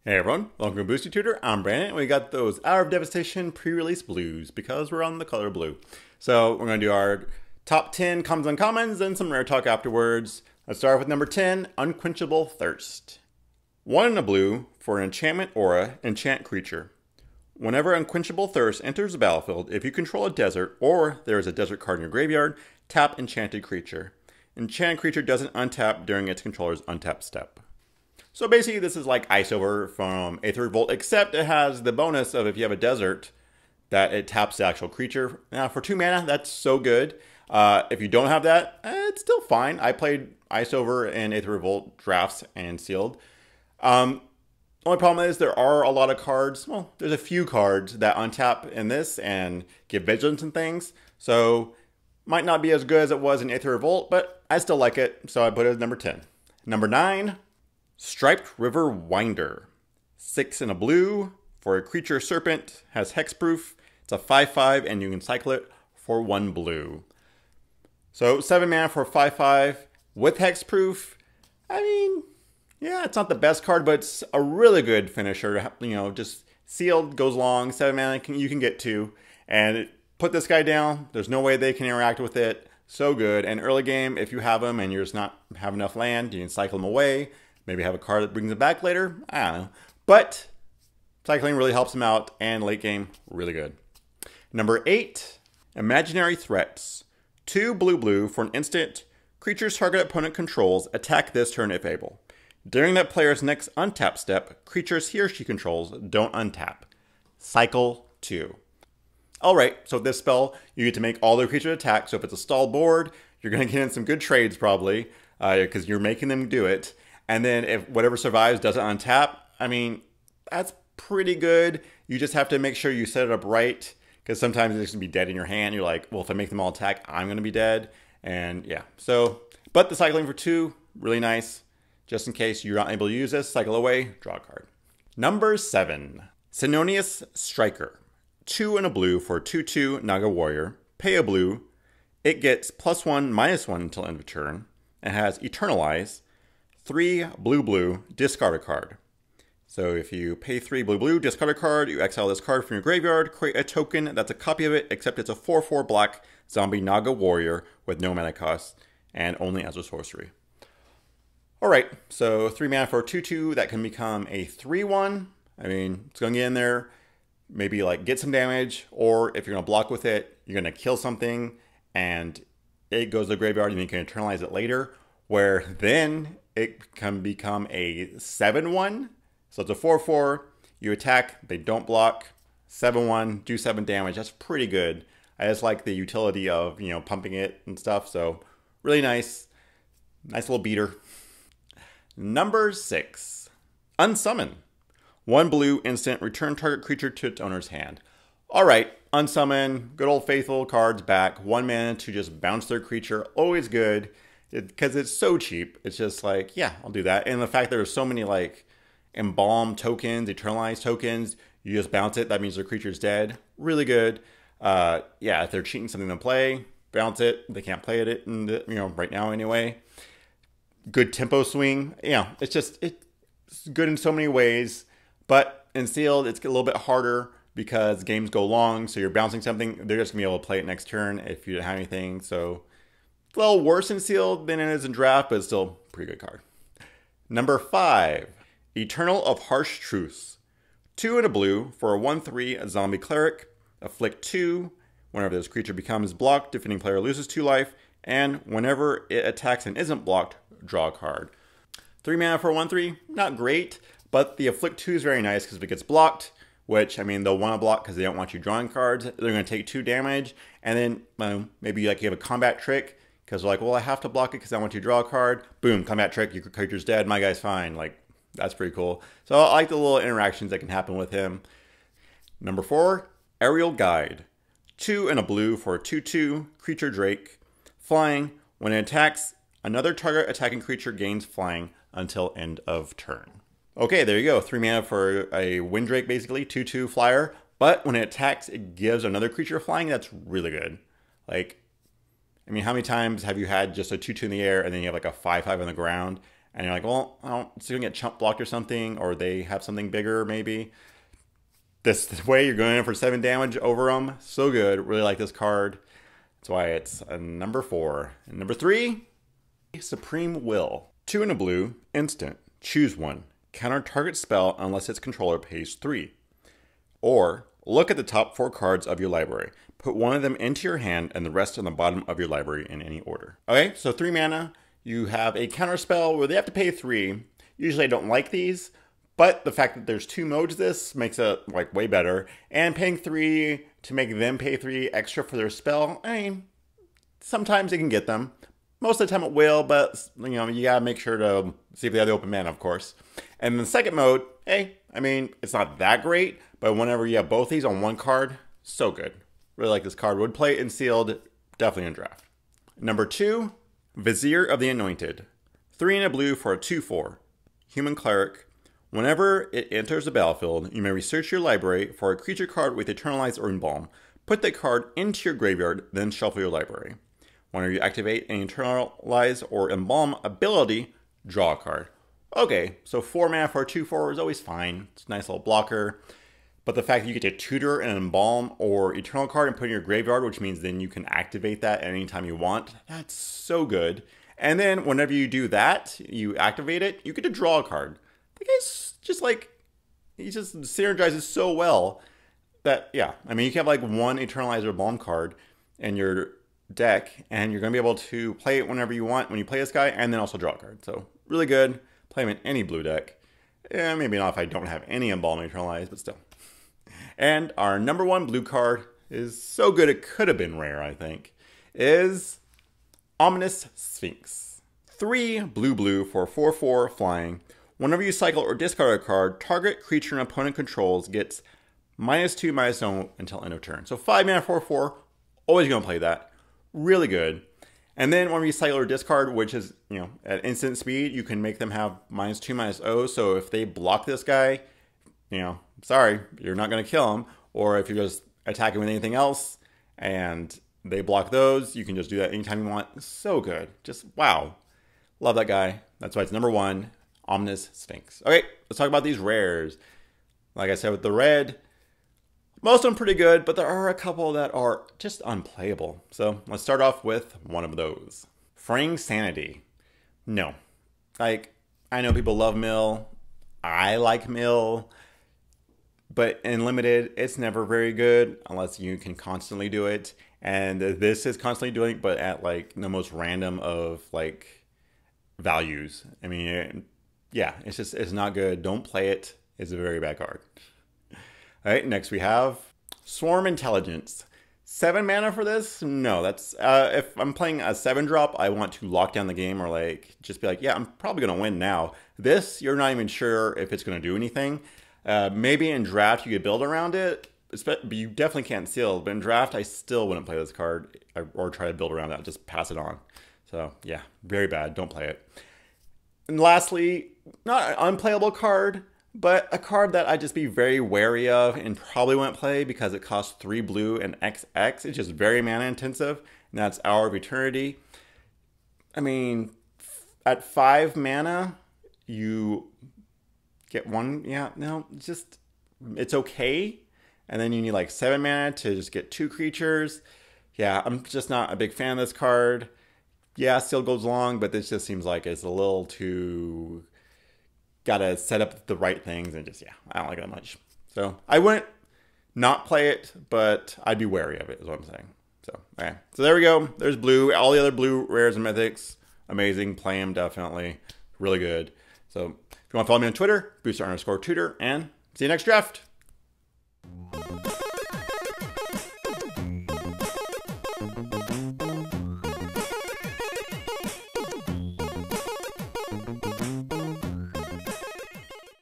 Hey everyone, welcome to Boosty Tutor. I'm Brandon, and we got those Hour of Devastation pre-release blues because we're on the color blue. So we're going to do our top 10 commons and uncommons, and some rare talk afterwards. Let's start with number 10, Unquenchable Thirst. 1 in a blue for an enchantment aura, enchant creature. Whenever Unquenchable Thirst enters the battlefield, if you control a desert or there is a desert card in your graveyard, tap enchanted creature. Enchanted creature doesn't untap during its controller's untap step. So basically this is like Ice Over from Aether Revolt, except it has the bonus of if you have a desert, that it taps the actual creature. Now for 2 mana, that's so good. If you don't have that, it's still fine. I played Ice Over and Aether Revolt drafts and sealed. Only problem is there are a lot of cards, well, there's a few cards that untap in this and give vigilance and things. So might not be as good as it was in Aether Revolt, but I still like it, so I put it as number 10. Number 9. Striped River Winder. 6 in a blue for a creature serpent, has hexproof. It's a 5/5 and you can cycle it for 1 blue. So 7 mana for a 5/5 with hexproof. I mean, yeah, it's not the best card, but it's a really good finisher. You know, just sealed, goes long, 7 mana, you can get 2. And put this guy down, there's no way they can interact with it. So good. And early game, if you have them and you're just not have enough land, you can cycle them away. Maybe have a card that brings it back later. I don't know. But cycling really helps them out, and late game, really good. Number 8, Imaginary Threats. 2 blue for an instant. Creatures target opponent controls attack this turn if able. During that player's next untap step, creatures he or she controls don't untap. Cycle 2. Alright, so with this spell, you get to make all the creatures attack. So if it's a stall board, you're going to get in some good trades probably, because you're making them do it. And then if whatever survives doesn't untap, I mean, that's pretty good. You just have to make sure you set it up right, because sometimes it's going to be dead in your hand. You're like, well, if I make them all attack, I'm going to be dead. And yeah, so, but the cycling for 2, really nice. Just in case you're not able to use this, cycle away, draw a card. Number 7, Synonymous Striker. 2 in a blue for a 2/2 Naga Warrior. Pay a blue. It gets +1/-1 until end of turn. It has Eternalize. 3 blue, discard a card. So if you pay 3 blue, discard a card, you exile this card from your graveyard, create a token that's a copy of it, except it's a 4/4 black zombie Naga Warrior with no mana cost, and only as a sorcery. Alright, so 3 mana for a 2/2, that can become a 3/1. I mean, it's going to get in there, maybe like get some damage, or if you're going to block with it, you're going to kill something, and it goes to the graveyard, and you can internalize it later, where then it can become a 7/1. So it's a 4/4. You attack, they don't block. 7/1, do 7 damage. That's pretty good. I just like the utility of, you know, pumping it and stuff. So really nice. Nice little beater. Number 6, Unsummon. 1 blue instant, return target creature to its owner's hand. Alright, Unsummon, good old faithful cards back. 1 mana to just bounce their creature. Always good. Because it's so cheap. It's just like, yeah, I'll do that. And the fact there's so many like embalm tokens, eternalized tokens, you just bounce it, that means the creature's dead. Really good. Yeah, if they're cheating something to play, bounce it. They can't play it in the, you know, right now anyway. Good tempo swing. Yeah, it's just, it's good in so many ways. But in sealed, it's a little bit harder because games go long. So you're bouncing something, they're just gonna be able to play it next turn if you don't have anything. So it's a little worse in sealed than it is in draft, but it's still a pretty good card. Number 5, Eternal of Harsh Truths. 2 in a blue for a 1/3 zombie cleric. Afflict 2. Whenever this creature becomes blocked, defending player loses 2 life. And whenever it attacks and isn't blocked, draw a card. 3 mana for a 1/3, not great, but the Afflict 2 is very nice because if it gets blocked, which, I mean, they'll want to block because they don't want you drawing cards, they're going to take 2 damage. And then maybe like you have a combat trick, because they're like, well, I have to block it because I want you to draw a card. Boom, combat trick, your creature's dead, my guy's fine. Like, that's pretty cool. So I like the little interactions that can happen with him. Number 4, Aerial Guide. 2 in a blue for a 2/2 creature drake. Flying, when it attacks, another target attacking creature gains flying until end of turn. Okay, there you go. 3 mana for a Windrake, basically, 2/2 flyer. But when it attacks, it gives another creature flying. That's really good. Like, I mean, how many times have you had just a 2/2 in the air and then you have like a 5/5 on the ground? and you're like, well, it's going to get chump blocked or something, or they have something bigger maybe. This way, you're going in for 7 damage over them. So good. Really like this card. That's why it's a number 4. And number 3, Supreme Will. 2 in a blue, instant. Choose one. Counter target spell unless its controller pays 3. Or, look at the top 4 cards of your library. Put one of them into your hand and the rest on the bottom of your library in any order. Okay, so 3 mana. You have a counter spell where they have to pay 3. Usually I don't like these, but the fact that there's 2 modes this makes it like way better. And paying 3 to make them pay 3 extra for their spell, I mean, sometimes you can get them. Most of the time it will, but you know, you gotta make sure to see if they have the open mana, of course. And the second mode, hey, I mean, it's not that great, but whenever you have both these on one card, so good. Really like this card. Would play it in sealed, definitely in draft. Number 2, Vizier of the Anointed. 3 in a blue for a 2/4. Human Cleric. Whenever it enters the battlefield, you may research your library for a creature card with Eternalize or Embalm. Put that card into your graveyard, then shuffle your library. Whenever you activate an Eternalize or Embalm ability, draw a card. Okay, so 4 mana for a 2/4 is always fine. It's a nice little blocker. But the fact that you get to tutor an Embalm or Eternal card and put in your graveyard, which means then you can activate that anytime you want, that's so good. And then whenever you do that, you activate it, you get to draw a card. The guy's just like, he just synergizes so well that, yeah. I mean, you can have like one Eternalizer Embalm card in your deck, and you're going to be able to play it whenever you want when you play this guy, and then also draw a card. So really good. Play him in any blue deck. Maybe not if I don't have any Embalm Eternalize, but still. And our number 1 blue card is so good it could have been rare, I think, is Ominous Sphinx. 3 blue for 4/4 flying. Whenever you cycle or discard a card, target creature an opponent controls gets -2/-0 until end of turn. So 5 mana 4/4, always going to play that. Really good. And then when you cycle or discard, which is, you know, at instant speed, you can make them have -2/-0. So if they block this guy, you know, sorry, you're not going to kill him. Or if you're just attacking with anything else and they block those, you can just do that anytime you want. So good. Just wow. Love that guy. That's why it's number 1, Ominous Sphinx. Okay, let's talk about these rares. Like I said with the red, most of them pretty good, but there are a couple that are just unplayable. So let's start off with one of those. Fraying Sanity. No. Like, I know people love Mill. I like Mill. But in limited, it's never very good unless you can constantly do it. And this is constantly doing it, but at like the most random of like values. I mean, yeah, it's not good. Don't play it. It's a very bad card. All right, next we have Swarm Intelligence. 7 mana for this? No, that's if I'm playing a 7-drop, I want to lock down the game or like just be like, yeah, I'm probably gonna win now. This, you're not even sure if it's gonna do anything. Maybe in draft you could build around it, but you definitely can't seal. But in draft, I still wouldn't play this card or try to build around that. Just pass it on. So yeah, very bad. Don't play it. And lastly, not an unplayable card, but a card that I'd just be very wary of and probably wouldn't play because it costs 3 blue and XX. It's just very mana intensive, and that's Hour of Eternity. I mean, at 5 mana, you get 1, yeah, no, it's okay. And then you need like 7 mana to just get 2 creatures. Yeah, I'm just not a big fan of this card. Yeah, still goes long, but this just seems like it's a little too, gotta set up the right things and just, yeah, I don't like it that much. So I wouldn't not play it, but I'd be wary of it is what I'm saying. So, okay. So there we go. There's blue. All the other blue rares and mythics, amazing. Play them, definitely. Really good. So if you want to follow me on Twitter, booster_tutor, and see you next draft.